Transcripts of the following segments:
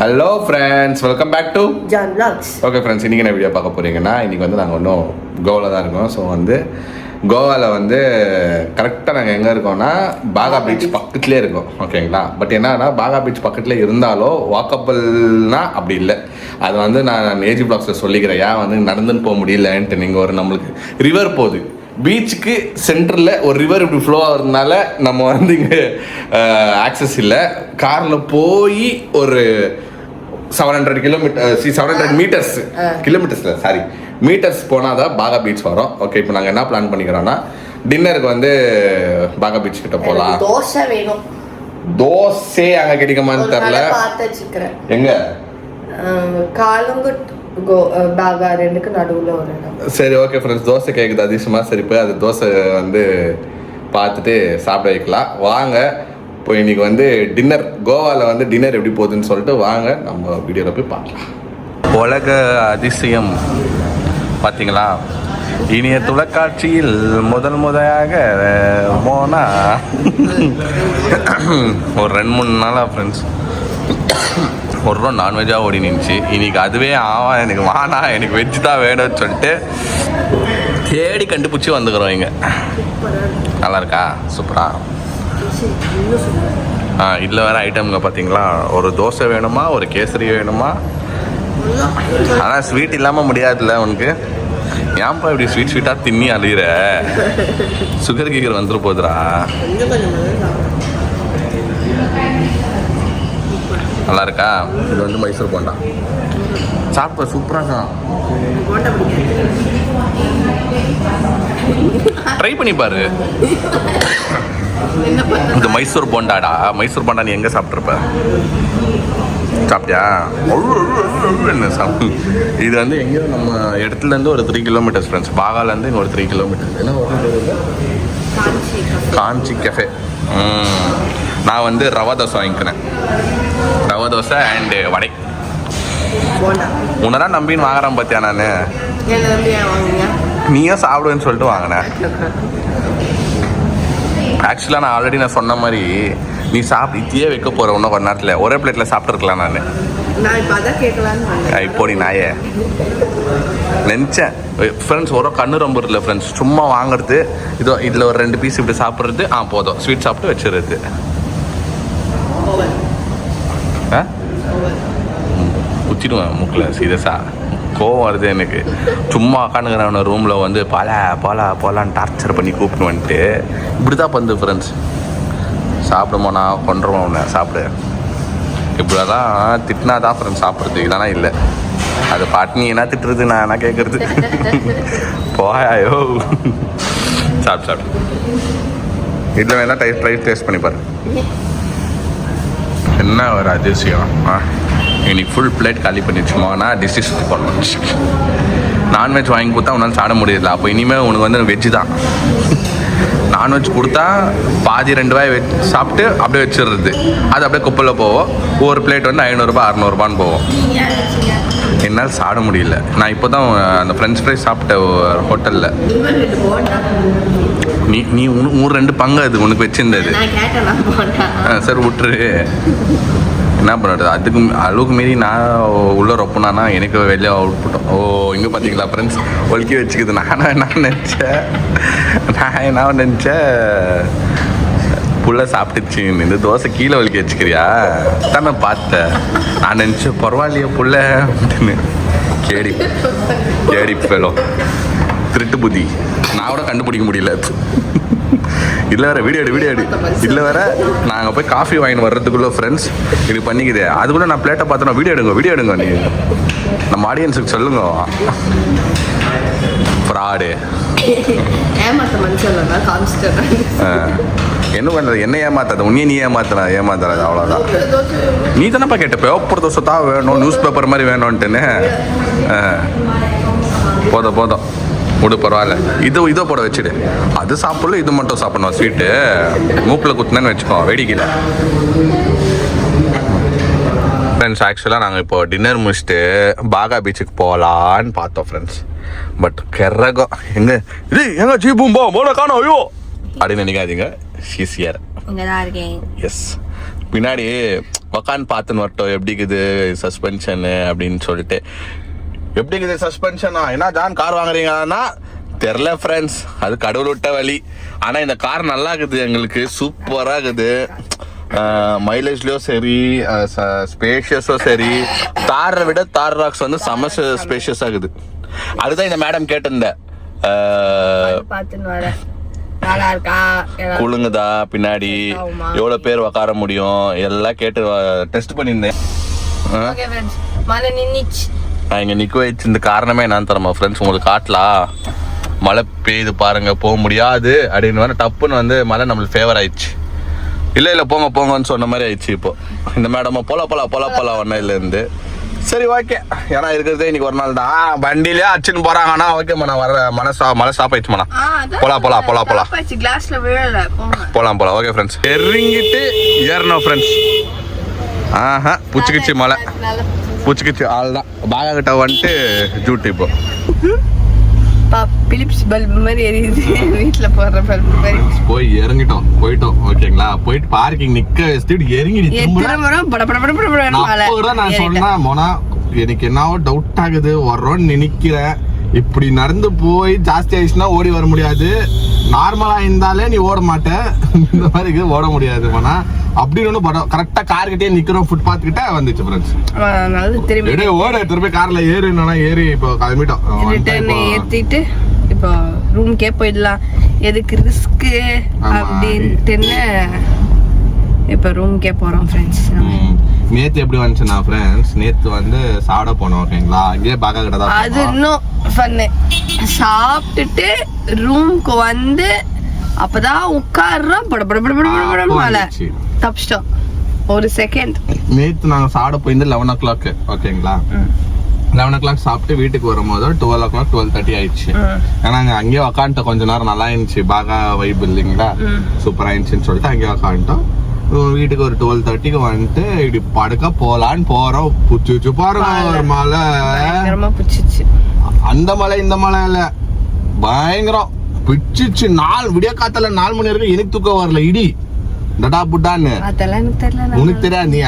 Hello friends, welcome back to John vlogs. Okay friends, இன்றைக்கி என்ன video பார்க்க போகிறீங்கன்னா, இன்றைக்கி வந்து நாங்கள் இன்னும் கோவாவில் தான் இருக்கோம். ஸோ வந்து கோவாவில் வந்து கரெக்டாக நாங்கள் எங்கே இருக்கோம்னா பாகா பீச் பக்கத்துலேயே இருக்கோம். ஓகேங்களா? பட் என்னன்னா பாகா பீச் பக்கத்துலேயே இருந்தாலும் வாக்கபிள்னா அப்படி இல்லை. அது வந்து நான் ஏஜி வ்ளாக்ஸில் சொல்லிக்கிறேன். ஏன் வந்து நடந்துன்னு போக முடியலன்ட்டு. நீங்கள் ஒரு நம்மளுக்கு ரிவர் போகுது, பீச்சுக்கு சென்டரில் ஒரு ரிவர் இப்படி ஃப்ளோ ஆகிறதுனால நம்ம வந்து இங்கே ஆக்சஸ் இல்லை. காரில் போய் ஒரு 700 மீட்டர்ஸ் போனால் தான் பாகா பீச் வரும். ஓகே, இப்போ நாங்கள் என்ன பிளான் பண்ணிக்கிறோன்னா, டின்னருக்கு வந்து பாகா பீச் கிட்ட போகலாம். தோசை வேணும். தோசை அங்கே கிடைக்குமான்னு தெரில. எங்க காலங்குட் பாகா ரெண்டுக்கு நடுவில் ஒரு இடம். சரி, ஓகே ஃப்ரெண்ட்ஸ், தோசை கேட்குது அதிகமாக. சரி, போய் அது தோசை வந்து பார்த்துட்டு சாப்பிட வைக்கலாம். வாங்க இப்போ இன்னைக்கு வந்து டின்னர், கோவாவில் வந்து டின்னர் எப்படி போகுதுன்னு சொல்லிட்டு வாங்க நம்ம வீடியோவில் போய் பார்க்கலாம். உலக அதிசயம் பார்த்தீங்களா? இனிய தொலைக்காட்சியில் முதலாக போனால் ஒரு 2-3 நாளாக ஃப்ரெண்ட்ஸ் ஒரு ரூபா நான்வெஜ்ஜாக ஓடி நின்றுச்சு. இன்றைக்கி அதுவே எனக்கு வானா, எனக்கு வெஜ் தான் வேணும்னு சொல்லிட்டு தேடி கண்டுபிடிச்சி வந்துக்கிறோம். இங்கே நல்லா இருக்கா? சூப்பரா. இதில் வேறு ஐட்டம்ங்க பார்த்தீங்களா? ஒரு தோசை வேணுமா, ஒரு கேசரி வேணுமா? ஆனால் ஸ்வீட் இல்லாமல் முடியாதுல்ல உனக்கு. ஏன்ப்பா இப்படி ஸ்வீட்டாக தின்னி அழுகிற? சுகர் கீக்கர் வந்துட்டு போகுதுரா. நல்லா இருக்கா? இது வந்து மைசூர் போண்டா. சாப்பிட்ட சூப்பராக ட்ரை பண்ணி பாரு. இது மைசூர் போண்டாடா. மைசூர் போண்டா நீ எங்கே சாப்பிட்ருப்ப? சாப்பிட்டியா? இது வந்து எங்கேயோ நம்ம இடத்துலேருந்து ஒரு 3 கிலோமீட்டர்ஸ் ஃப்ரெண்ட்ஸ். பாகாலேருந்து இங்கே ஒரு 3 கிலோமீட்டர்ஸ். என்ன காஞ்சி கஃபே. நான் வந்து ரவா தோசை வாங்கிக்கிறேன். ரவா தோசை அண்டு வடை. உன்னதான் நம்பின்னு வாங்குறேன் பார்த்தியா? நான் நீயும் சாப்பிடுவேன்னு சொல்லிட்டு வாங்கினேன். ஆக்சுவலாக நான் ஆல்ரெடி சொன்ன மாதிரி நீ இத்தியே வைக்க போகிற இன்னும் கொஞ்ச நேரத்தில் ஒரே பிளேட்டில் சாப்பிட்ருக்கலாம். நான் இப்போ நீ நாயே நினச்சேன் ஃப்ரெண்ட்ஸ். ஒரு கண்ணு ரொம்ப இல்லை ஃப்ரெண்ட்ஸ். சும்மா வாங்குறது இதோ இதில் ஒரு 2 பீஸ் இப்படி சாப்பிட்றது. போதும், ஸ்வீட் சாப்பிட்டு வச்சுருது. ஊற்றிடுவேன் மூக்கில் சீரியஸாக. கோவம் வருது எனக்கு. சும்மா உட்காந்துக்கிறவன ரூமில் வந்து போலான்னு டார்ச்சர் பண்ணி கூப்பிட்டு வந்துட்டு இப்படி தான் வந்து ஃப்ரெண்ட்ஸ் சாப்பிடுமோண்ணா கொண்டுருவோம் உன்னை சாப்பிடு. இப்படி தான் திட்டினா தான் ஃப்ரெண்ட்ஸ் சாப்பிட்றது. இதனா இல்லை. அது பாட்டு நீ என்ன திட்டுறது, நான் என்ன கேட்குறது? போயாயோ சாப்பிடு. இதில் வேணா டேஸ்ட் பண்ணி பாரு. என்ன ஒரு அதிசயம். இன்னைக்கு ஃபுல் பிளேட் காலி பண்ணிடுச்சுமானா டிஷ்ஷஸ் பண்ணணும். நான்வெஜ் வாங்கி கொடுத்தா உன்னால் சாப்பிட முடியல. அப்போ இனிமேல் உனக்கு வந்து வெஜ்ஜு தான். நான்வெஜ் கொடுத்தா பாதி 2 வாய் சாப்பிட்டு அப்படியே வச்சிடுறது. அது அப்படியே குப்பையில் போவோம். ஒரு பிளேட் வந்து 500 600 போவோம். என்னால் சாப்பிட முடியல. நான் இப்போ தான் அந்த ஃப்ரெஞ்ச் ஃப்ரைஸ் சாப்பிட்ட ஹோட்டலில். நீ 2 பங்கு அது உனக்கு வச்சிருந்தது. சரி விட்டுரு, என்ன பண்ணுறது? அதுக்கு அளவுக்கு மீறி நான் உள்ள ரொப்பினானா எனக்கு வெளியே விட்டுட்டோம். இங்கே பார்த்தீங்களா ஃப்ரெண்ட்ஸ், ஒழுக்கி வச்சுக்குது. நான் என்ன நினச்சேன் புள்ள சாப்பிட்டுச்சு. இந்த தோசை கீழே ஒழுக்கி வச்சுக்கிறியா தானே பார்த்தேன். நான் நினச்சேன் பரவாயில்லையே புள்ள அப்படின்னு. கேடி ஃபெலோ, திருட்டு புத்தி. நான் கூட கண்டுபிடிக்க முடியல. இல்லை வேறு வீடியோ எடு. இல்லை வேறு நாங்கள் போய் காஃபி வாங்கிட்டு வர்றதுக்குள்ளே ஃப்ரெண்ட்ஸ் இது பண்ணிக்குது. அதுக்குள்ளே நான் பிளேட்டை பார்த்தோன்னா வீடியோ எடுங்க நீ நம்ம ஆடியன்ஸுக்கு சொல்லுங்க. ஃப்ராடு என்ன பண்ணுறது? என்ன ஏமாத்தாது? உன்னையே நீ ஏமாத்துறது அவ்வளோதான். நீ தானேப்பா கேட்ட பேப்பர் தோசை தான் வேணும், நியூஸ் பேப்பர் மாதிரி வேணும்ன்ட்டுன்னு. போதும் விடு, பரவாயில்ல. இதோ போட வச்சுடு. அது சாப்பிடல, இது மட்டும் சாப்பிடணும். ஸ்வீட்டு மூக்கில் குத்துனேன்னு வச்சுக்கோ, வேடிக்கையில். ஃப்ரெண்ட்ஸ், ஆக்சுவலாக நாங்கள் இப்போ டின்னர் முடிச்சுட்டு பாகா பீச்சுக்கு போகலான்னு பார்த்தோம் ஃப்ரெண்ட்ஸ். பட் கெரகம் எங்க ஜீபும்பா மோன காணோம் ஐயோ அப்படின்னு நினைக்காதீங்க. She's here. எஸ், பின்னாடி உக்காந்து பார்த்துன்னு வரட்டும் எப்படி இருக்குது சஸ்பென்ஷனு அப்படின்னு சொல்லிட்டு. எப்படி இருக்குது சஸ்பென்ஷனா என்ன ஜான் கார் வாங்குறீங்கன்னா தெரில ஃப்ரெண்ட்ஸ், அது கடவுள் விட்ட வழி. ஆனால் இந்த கார் நல்லா இருக்குது, எங்களுக்கு சூப்பராக இருக்குது. மைலேஜ்லயும் சரி, ஸ்பேஷியஸும் சரி, தாரை விட தார் ராக்ஸ் வந்து செம்ம ஸ்பேஷியஸாக இருக்குது. அதுதான் இந்த மேடம் கேட்டிருந்தேன், குழுங்குதா பின்னாடி, எவ்வளவு பேர் உக்கார முடியும் எல்லாம் கேட்டு டெஸ்ட் பண்ணியிருந்தேன். நான் இங்க நிக்க வச்சிருந்த காரணமே என்னன்னு தரமா ஃப்ரெண்ட்ஸ், உங்களுக்கு காட்டலாம். மழை பெய்யுது பாருங்க, போக முடியாது அப்படின்னு டப்புன்னு வந்து மழை நம்மளுக்கு ஃபேவர் ஆயிடுச்சு. இல்ல போங்க போங்கன்னு சொன்ன மாதிரி ஆயிடுச்சு. இப்போ இந்த மேடமா போல ஒன்னையில இருந்து சரி ஓகே, ஏன்னா இருக்கிறதே இன்னைக்கு ஒரு நாள் தான். வண்டியிலே அச்சுன்னு போறாங்கன்னா ஓகேம்மா, நான் வர மழை ஸ்டாப் ஆயிடுச்சுமா, போலாம். ஓகே ஃப்ரெண்ட்ஸ், இறங்கிட்டு ஏறணும் ஃப்ரெண்ட்ஸ். புச்சுக்கிச்சு மழை, புச்சுக்கிச்சு ஆள் தான். பாகா கிட்ட வந்துட்டு ஜூட்டு இப்போ பிலிப்ஸ் பல்ப் மாதிரி எரியுது, வீட்டுல போடுற பல்ப் மாதிரி. போயிட்டோம் ஓகேங்களா. போயிட்டு பார்க்கிங் நிக்க வச்சுட்டு இறங்கிடுச்சு. நான் சொன்னேன் மோனா, எனக்கு என்னவோ டவுட் ஆகுது, வர்றோன்னு நினைக்கிறேன். இப்படி நடந்து போய் ஜாஸ்தி ஆயிடுச்சுன்னா ஓடி வர முடியாது. நார்மலா இருந்தாலே நீ ஓட மாட்ட, இந்த மாதிரி ஓட முடியாது மோனா அப்படின்னு படம். கரெக்டா கார் கிட்டே நிக்கிறோம், ஃபுட்பாத் கிட்ட வந்துச்சு ஃப்ரெண்ட்ஸ். ஓட திருப்பி கார்ல ஏறி இப்போ கிளம்பிட்டோம். ஏத்திட்டு இப்போ ரூம்க்கே போயிடலாம், எதுக்கு ரிஸ்க் அப்படின்ட்டு இப்போ ரூம்க்கே போறோம் ஃப்ரெண்ட்ஸ். நேத்து எப்படி வந்துச்சுன்னா ஃப்ரெண்ட்ஸ், நேத்து வந்து சாப்பிட போனோம் ஓகேங்களா. அங்கேயே பாக்கா கிட்ட தான். அது இன்னும் ஃபன்னு. சாப்பிட்டுட்டு ரூம்க்கு வந்து அப்பதான் உட்கார்றோம், மழை தப்பிச்சிட்டோம் ஒரு செகண்ட். நேத்து நாங்க சாப்பிட போயிருந்தது 11 o'clock ஓகேங்களா. 11 o'clock சாப்பிட்டு வீட்டுக்கு வரும்போது 12 o'clock 12:30 ஆயிடுச்சு. ஏன்னா அங்கேயே உக்காந்துட்டோம் கொஞ்ச நேரம், நல்லா இருந்துச்சு பாகா வைப் இல்லைங்களா, சூப்பரா இருந்துச்சுன்னு சொல்லிட்டு அங்கேயே உக்காந்துட்டோம். வீட்டுக்கு ஒரு 12:30 வந்துட்டு இப்படி படுக்க போலான்னு போறோம். புச்சு பாருங்க ஒரு மழை, அந்த மழை இந்த மழை இல்ல, பயங்கரம் பிச்சுச்சு. விடிய காத்தால 4 மணி வரைக்கும் எனக்கு தூக்கம் வரல. இடி டடா புட்டான்னு உனக்கு தெரியாது, நீ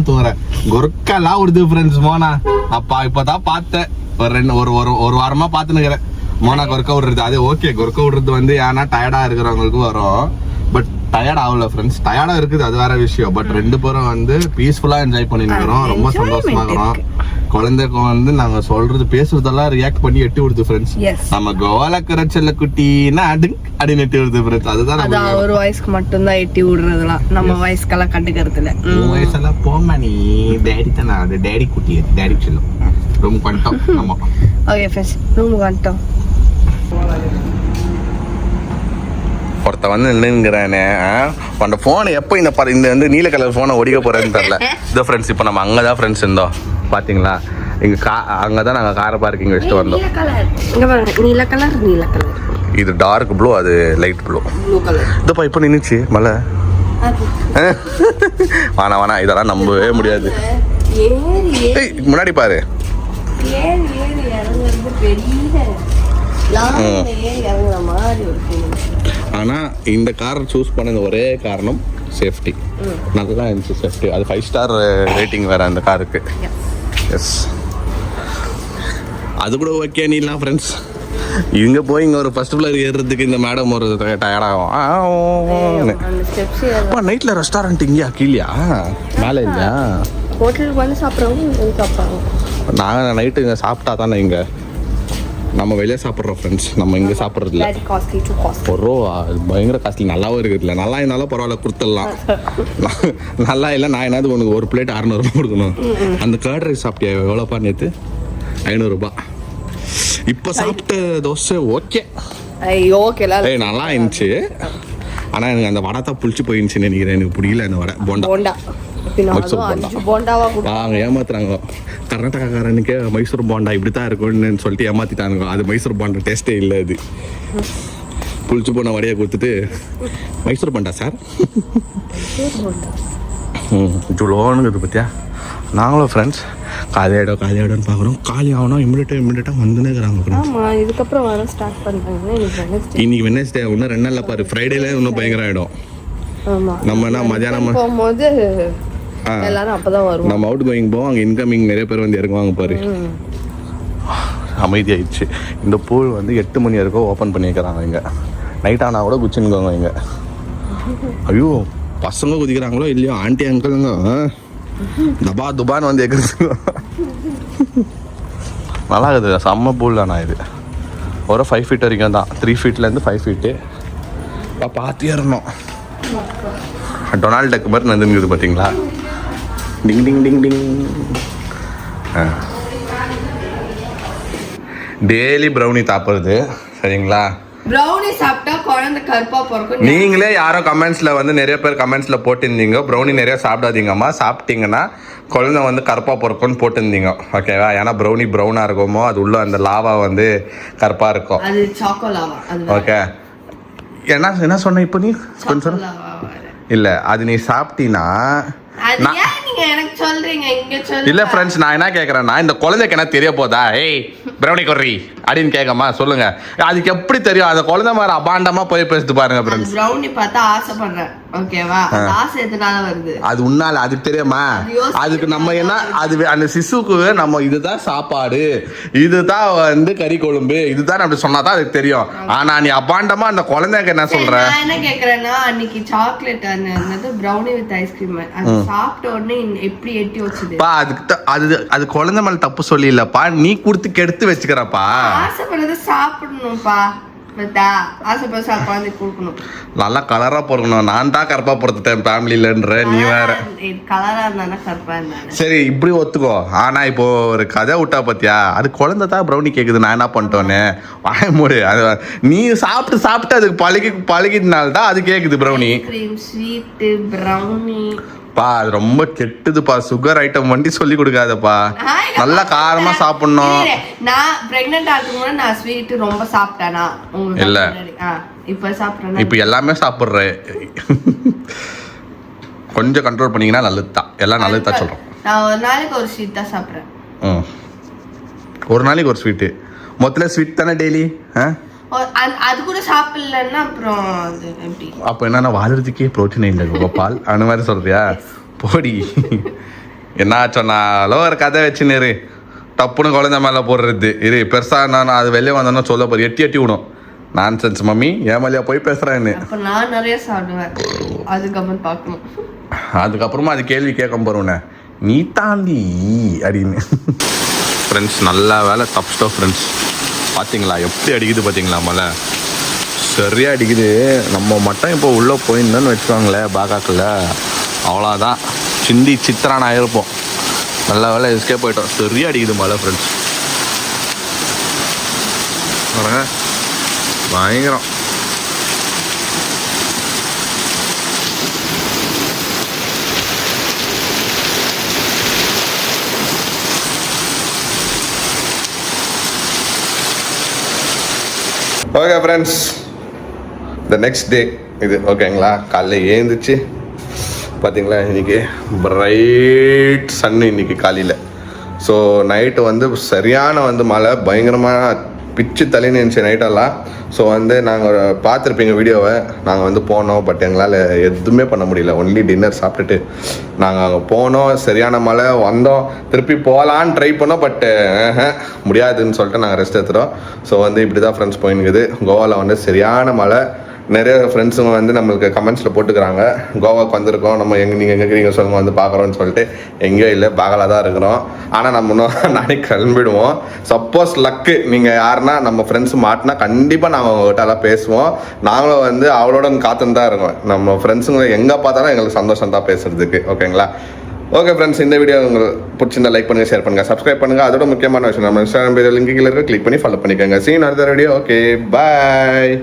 தூங்குற கொர்க்கெல்லாம் ஒரு டிஃபரன்ஸ் மோனா. அப்பா இப்பதான் பார்த்தேன், ஒரு வாரமா பாத்துனுக்கிறேன் மோனா கொர்க்க விடுறது. அது ஓகே, கொர்க்க விடுறது வந்து ஏன்னா டயர்டா இருக்கிறவங்களுக்கு வரும், பட் டயர்ட் ஆகல ஃப்ரெண்ட்ஸ். டயர்டா இருக்குது அது வேற விஷயம், பட் ரெண்டு பேரும் வந்து பீஸ்ஃபுல்லா என்ஜாய் பண்ணிருக்கிறோம், ரொம்ப சந்தோஷமா இருக்கிறோம். குழந்தைக்கு வந்து நாங்க சொல்றது பேசுறதெல்லாம் ரியாக்ட் பண்ணி எட்டி விடுது ஃப்ரெண்ட்ஸ். நம்ம கோவால கரைச்சல்ல குட்டினா அப்படின்னு எட்டி விடுது ஃப்ரெண்ட்ஸ். அதுதான் ஒரு வாய்ஸ்க்கு மட்டும் தான் எட்டி விடுறதுலாம், நம்ம வாய்ஸ்க்கெல்லாம் கண்டுக்கிறது இல்ல. வாய்ஸ் எல்லாம் போமா, நீ டேடி தானே, அது டேடி குட்டி, டேடி சொல்லும். ரூம் வந்துட்டோம் நம்ம. ஓகே ஃப்ரெண்ட்ஸ், ரூம் வந்துட்டோம். ஒருத்த வந்து நின்னுங்கிறானே, அந்த ஃபோனை எப்போ இந்த வந்து நீல கலர் ஃபோனை ஒடிக்க போறேன்னு தெரியல. இதோ ஃப்ரெண்ட்ஸ், இப்போ நம்ம அங்கே தான் ஃப்ரெண்ட்ஸ் இருந்தோம் பார்த்தீங்களா. இங்கே அங்கே தான் நாங்கள் காரை பார்க்கிங் வச்சுட்டு வந்தோம். நீல கலர் இது டார்க் ப்ளூ, அது லைட் ப்ளூ. இதப்பா இப்போ நின்றுச்சு மழை. வேணா இதெல்லாம் நம்பவே முடியாது. முன்னாடி பாரு, ஆனா இந்த காரை சூஸ் பண்ண ஒரே காரணம் சேஃப்டி. நல்லா இருந்துச்சு சேஃப்டி. அது 5 ஸ்டார் ரேட்டிங் வேற அந்த காருக்கு. எஸ், அது கூட ஓகே. நீலாம் ஃப்ரெண்ட்ஸ் இங்க போய் இங்க ஒரு ஃபர்ஸ்ட் ஃப்ளோர் ஏறுறதுக்கு இந்த மேடம் ஒரு டயர்டாகும். நைட்ல ரெஸ்டாரண்ட் இங்கேயா கீழயா மேலே இல்லையா? ஹோட்டலுக்கு வந்து சாப்பிட்றவங்க நாங்கள் நைட்டு இங்கே சாப்பிட்டா தானே இங்கே நம்ம வெளியே சாப்பிட்றோம் ஃப்ரெண்ட்ஸ், நம்ம இங்கே சாப்பிட்றது இல்லை. ஒரு ரூபா பயங்கர காஸ்ட்லி. நல்லாவும் இருக்குதுல்ல, நல்லா இருந்தாலும் பரவாயில்ல கொடுத்துடலாம். நல்லா இல்லை நான் என்னது உனக்கு ஒரு பிளேட் 600 கொடுக்கணும். அந்த கர்ட் ரைஸ் சாப்பிட்டியா எவ்வளோப்பா நேற்று? 500 ரூபாய். இப்போ சாப்பிட்ட தோசை ஓகே, நல்லா இருந்துச்சு. ஆனால் எனக்கு அந்த வடை தான் புளிச்சு போயிருந்துச்சுன்னு நினைக்கிறேன். எனக்கு பிடிக்கல அந்த வடை. போண்டா ஏமாத்துறாங்க கர்நாடகாக்காரனுக்கு. மைசூர் போண்டா இப்படித்தான் இருக்கும்னு சொல்லிட்டு ஏமாத்திட்டானுங்க. அது மைசூர் போண்டா டேஸ்டே இல்லை. அது புளிச்சு போன வடையை கொடுத்துட்டு மைசூர் போண்டா சார் ஜுலோனுங்கிறது பத்தியா. நாங்களும் ஃப்ரெண்ட்ஸ் காலியாயிடம்னு பார்க்குறோம். காலி ஆகணும் இமிடியேட்டாக வந்துனே இருக்கிறாங்க. இதுக்கப்புறம் வர ஸ்டார்ட் பண்ணுறாங்க. இன்னைக்கு வெட்னஸ்டே இன்னும் 2 நாளில் பாரு, ஃப்ரைடேல இன்னும் பயங்கரம் ஆகிடும். ஆமா நம்ம என்ன மதியானம் போகும்போது எல்லாரும் அப்பதான் வருவோம். நம்ம அவுட் கோயிங் போவோம், அங்கே இன்கமிங் நிறைய பேர் வந்து இறங்குவாங்க பாரு. அமைதியாயிடுச்சு. இந்த பூல் வந்து 8 மணி வரைக்கும் ஓப்பன் பண்ணியிருக்கிறாங்க. இங்கே நைட் ஆனால் கூட குச்சின்னுக்கோங்க இங்கே. ஐயோ பசங்க குதிக்கிறாங்களோ இல்லையோ, ஆண்டி அங்கிளுங்க தபா துபான்னு வந்து எக்கிறது. நல்லா இருக்குது, செம்ம பூல் தானா இது. ஒரு 5 ஃபீட் வரைக்கும் தான், 3 ஃபீட்லேருந்து 5 ஃபீட்டு. பார்த்தியே இருந்தோம். டொனால்ட் டக் மாதிரி நடந்துருக்குது பார்த்தீங்களா? டிங் டிங் டிங் டிங். டெய்லி ப்ரௌனி சாப்பிட்றது சரிங்களா? ப்ரௌனி சாப்பிட்டா குழந்தை கருப்பா பிறக்கும். நீங்களே யாரோ கமெண்ட்ஸ்ல வந்து நிறைய பேர் கமெண்ட்ஸ்ல போட்டிருந்தீங்க, ப்ரௌனி நிறைய சாப்பிடாதீங்கம்மா, சாப்பிட்டீங்கன்னா குழந்தை வந்து கருப்பா பிறக்கும்னு போட்டிருந்தீங்க. ஓகேவா? ஏன்னா ப்ரௌனி ப்ரௌனா இருக்குமோ, அது உள்ள அந்த லாவா வந்து கருப்பா இருக்கும். அது சாக்கோ லாவா. ஓகே, என்ன சொன்ன இப்போ நீ கொஞ்சம் இல்ல, அது நீ சாப்பிட்டீன்னா இல்ல ஃப்ரெண்ட்ஸ், நான் என்ன கேட்கறேன்னா, இந்த குழந்தைக்கு என்ன தெரிய போதா? ஏய் ப்ரௌனி கொர்ரி அப்படின்னு கேட்கமா சொல்லுங்க. அதுக்கு எப்படி தெரியும்? அந்த குழந்தை மாதிரி அபாண்டமா போய் பேசிட்டு பாருங்க ஃப்ரெண்ட்ஸ். ப்ரௌனி பார்த்தா ஆசைப்படுறேன். ஓகேவா? அந்த ஆசை எதனால வருது? அது உன்னால, அதுக்கு தெரியுமா? அதுக்கு நம்ம என்ன, அது அந்த சிசுக்கு நம்ம இதுதான் சாப்பாடு, இதுதான் வந்து கறி கொழும்பு, இதுதான் அப்படி சொன்னாதான் அதுக்கு தெரியும். ஆனா நீ அபாண்டமா அந்த குழந்தைக்கு என்ன சொல்ற? நான் என்ன கேக்குறேன்னா, அன்னைக்கு சாக்லேட் அந்த ப்ரௌனி வித் ஐஸ்கிரீம் அது சாப்பிட்ட உடனே எப்படி எட்டி வச்சுது பா? அது குழந்தை மேல தப்பு சொல்லி இல்லப்பா, நீ கொடுத்து கெடுத்து வச்சுக்கிறப்பா. ஆசைப்படுறது சாப்பிடணும்ப்பா. நல்லா கலரா பொறுக்கணும். நான் தான் கருப்பா பொறுத்துட்டேன் ஃபேமிலிலன்ற, நீ வேற. சரி இப்படி ஒத்துக்கோ. ஆனா இப்போ ஒரு கதை விட்டா பாத்தியா, அது குழந்தை தான் ப்ரௌனி கேக்குது, நான் என்ன பண்ணிட்டோன்னு வாய மூடு. அது நீ சாப்பிட்டு அதுக்கு பழகினால்தான் அது கேக்குது ப்ரௌனி. பா அது ரொம்ப கெட்டுதுப்பா, சுகர் ஐட்டம் வண்டி சொல்லி கொடுக்காதப்பா, நல்லா காரமா சாப்பிடணும். நான் பிரெக்னன்ட் ஆகும்போது நான் ஸ்வீட் ரொம்ப சாப்பிட்டேனா? இல்ல, இப்ப சாப்பிடுறேன். இப்ப எல்லாமே சாப்பிடுறேன். கொஞ்சம் கண்ட்ரோல் பண்ணீங்கன்னா நல்லதுதான், எல்லாம் நல்லதுதான் சொல்றோம். நான் ஒரு நாளைக்கு ஒரு ஸ்வீட் தான் சாப்பிடுறேன். ஒரு நாளைக்கு ஒரு ஸ்வீட்? மொத்தல ஸ்வீட் தானே டெய்லி? அது கூட சாப்பிடலன்னா அப்புறம் அது எப்படி? அப்போ என்னன்னா வாழ்றதுக்கே புரோட்டீன் இல்லை கோபால், அந்த மாதிரி சொல்றியா? போடி. என்ன சொன்னாலும் ஒரு கதை வச்சுன்னு டப்புன்னு குழந்தை மேலே போடுறது. இது பெருசா நான் அது வெளியே வந்தோன்னா சொல்ல போற எட்டி விடும். நான்சென்ஸ் மம்மி, ஏமாலியா போய் பேசுறேன்னு. அப்ப நான் நிறைய சாப்பிடுவேன், அதுக்கப்புறம் பார்க்கணும். அதுக்கப்புறமா அது கேள்வி கேட்க போறோன்னே, நீ தாண்டி அப்படின்னு. ஃப்ரெண்ட்ஸ் நல்ல வேலை தப்பிச்சிட்டோம் ஃப்ரெண்ட்ஸ். பார்த்தீங்களா எப்படி அடிக்குது? பார்த்தீங்களா மழை சரியாக அடிக்குது. நம்ம மட்டும் இப்போ உள்ளே போயிருந்தோன்னு வச்சுக்கோங்களேன் பாகாக்கில், அவ்வளோதான் சிந்தி சித்திரான ஆகிருப்போம். நல்ல வேலை எஸ்கே போயிட்டோம். சரியாக அடிக்குது மழை ஃப்ரெண்ட்ஸ், பயங்கரம். Okay friends, the next day இது. ஓகேங்களா? காலைல ஏந்துச்சு பார்த்தீங்களா, இன்றைக்கி பிரைட் சன்னு இன்றைக்கி காலையில். ஸோ நைட்டு வந்து சரியான வந்து மழை, பயங்கரமாக பிச்சு தள்ளின்னு இருந்துச்சு நைட்டெல்லாம். ஸோ வந்து நாங்கள் பார்த்துருப்பீங்க வீடியோவை, நாங்கள் வந்து போனோம். பட் எங்களால் எதுவுமே பண்ண முடியல. ஒன்லி டின்னர் சாப்பிட்டுட்டு நாங்கள் அங்கே போனோம். சரியான மழை, வந்தோம், திருப்பி போகலான்னு ட்ரை பண்ணோம். பட்டு முடியாதுன்னு சொல்லிட்டு நாங்கள் ரெஸ்ட் எடுத்துகிறோம். ஸோ வந்து இப்படி தான் ஃப்ரெண்ட்ஸ் போயின்னுக்குது. கோவாவில் வந்து சரியான மழை. நிறைய ஃப்ரெண்ட்ஸுங்க வந்து நம்மளுக்கு கமெண்ட்ஸில் போட்டுக்கிறாங்க, கோவாக்கு வந்திருக்கோம், நம்ம நீங்கள் எங்கே இருக்கிறீங்க சொல்லுங்கள், வந்து பார்க்குறோன்னு சொல்லிட்டு. எங்கேயும் இல்லை, பாகலாக தான் இருக்கிறோம். ஆனால் நம்ம இன்னும் நாளைக்கு கிளம்பிடுவோம். சப்போஸ் லக்கு நீங்கள் யாருன்னா நம்ம ஃப்ரெண்ட்ஸ் மாட்டினா கண்டிப்பாக நாங்கள் அவங்ககிட்ட எல்லாம் பேசுவோம். நாங்களும் வந்து அவளோட காத்துன்னு தான் இருக்கோம். நம்ம ஃப்ரெண்ட்ஸுங்க எங்கே பார்த்தாலும் எங்களுக்கு சந்தோஷம் தான் பேசுறதுக்கு. ஓகேங்களா? ஓகே ஃப்ரெண்ட்ஸ், இந்த வீடியோ உங்களுக்கு பிடிச்சிருந்தா லைக் பண்ணுங்கள், ஷேர் பண்ணுங்கள், சப்ஸ்கிரைப் பண்ணுங்கள். அதோட முக்கியமான விஷயம், நம்ம இன்ஸ்டாகிராம் பேஜ் லிங்க் கீழே இருக்க, கிளிக் பண்ணி ஃபாலோ பண்ணிக்கோங்க. சீன் அடுத்த வீடியோ. ஓகே, பாய்.